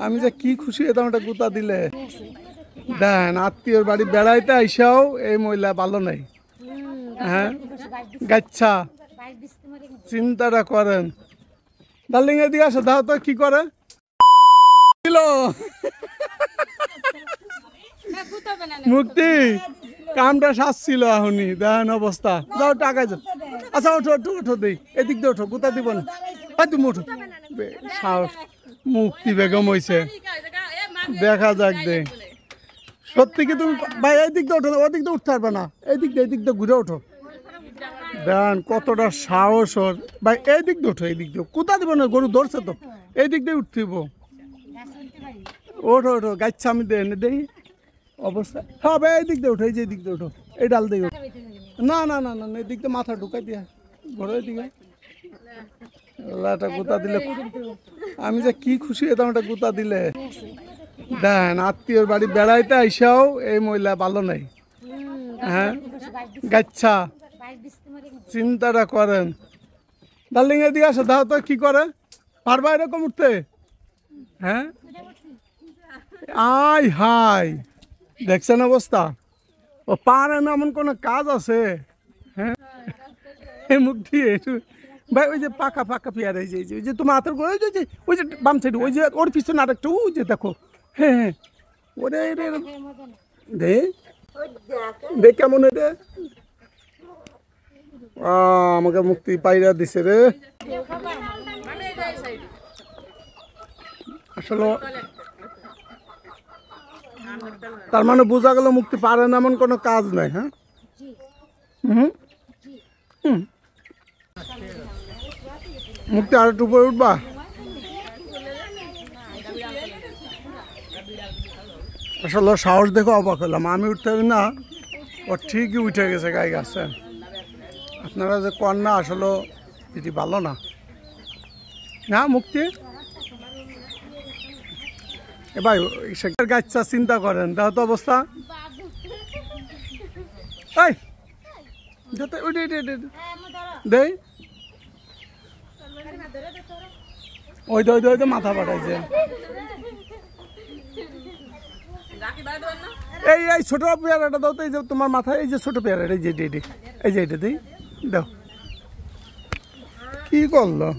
আমি যে কি খুশি হতাম একটা গুতা দিলে। দেন আত্মীয়র বাড়ি বেড়াইতে আইসাও এই মহিলা ভালো নাই। হ্যাঁ গাচ্ছা চিন্তাটা করেন। ডার্লিং এদিকে আসো, দাও তো কি করে মুক্তি কামটা সাজছিল এখনই দেখেন অবস্থা। যাও টাকা যাও। আচ্ছা ওঠো ওঠো ওঠো দেই, এদিক দিয়ে ওঠো, গুতা দিব না। তুমি ওঠো। সাহস মুক্তি বেগম হয়েছে, দেখা যাক দে। সত্যি কি তুমি ভাই এই দিক দিয়ে ওঠো, ওদিক দিয়ে উঠতে পারবে না। এই দিক দিয়ে ঘুরে ওঠো। দেন কতটা সাহস ওর ভাই। এই দিক দিয়ে ওঠো, এই দিক দিয়ে কোথা দিব না, গরু ধরছে তো। এই দিক দিয়ে উঠতেইব। ওঠো ওঠো গাইছে আমি দেই অবস্থা। হ্যাঁ ভাই এই দিক দিয়ে ওঠো, এই যে দিক দিয়ে ওঠো, এই ডাল দিয়ে ওঠো। না না না না এই দিক দিয়ে মাথা ঢুকাই দিয়া ঘরে দিকে গুতা দিলে। আমি যে কি খুশি হতাম একটা গুতা দিলে। দেন আত্মীয়র বাড়ি বেড়াইতে আইসাও এই মহিলা ভালো নাই। হ্যাঁ গাচ্ছা চিন্তাটা করেন। ডার্লিং এদিকে আসো, দাও তো কি করে। পারবা এরকম উঠতে? হ্যাঁ আই হাই দেখছেন অবস্থা। ও পারে না এমন কোনো কাজ আছে? হ্যাঁ মুখ দিয়ে ভাই ওই যে পাকা পাকা পেয়ার এই যে ওই যে তোমার হাতের ওই যে বাম সাইড ওই যে ওর পিছনে আরেকটা ওই যে দেখো। হ্যাঁ হ্যাঁ ওরে দে দে কেমন রে। আমাকে মুক্তি পাইরা দিছে রে। আসলে তার মানে বোঝা গেল মুক্তি পারে না এমন কোনো কাজ নাই। হ্যাঁ মুক্তি আর একটু উপরে উঠবা। আসলে সাহস দেখে অবাক হলাম। আমি উঠতে পারি না, ও ঠিকই উঠে গেছে গায়ে গাছে। আপনারা যে কন্যা আসলে এটি ভালো না। না মুক্তি এ ভাই সেটার গাছটা চিন্তা করেন, দেখো তো অবস্থা। এই দে ওই তো মাথা পাঠাইছে। এই ছোট পেয়ারাটা দাও তো, এই যে তোমার মাথায় এই যে ছোট পেয়ারাটা এই যে এই যে এটা দিই দাও। কি করলো?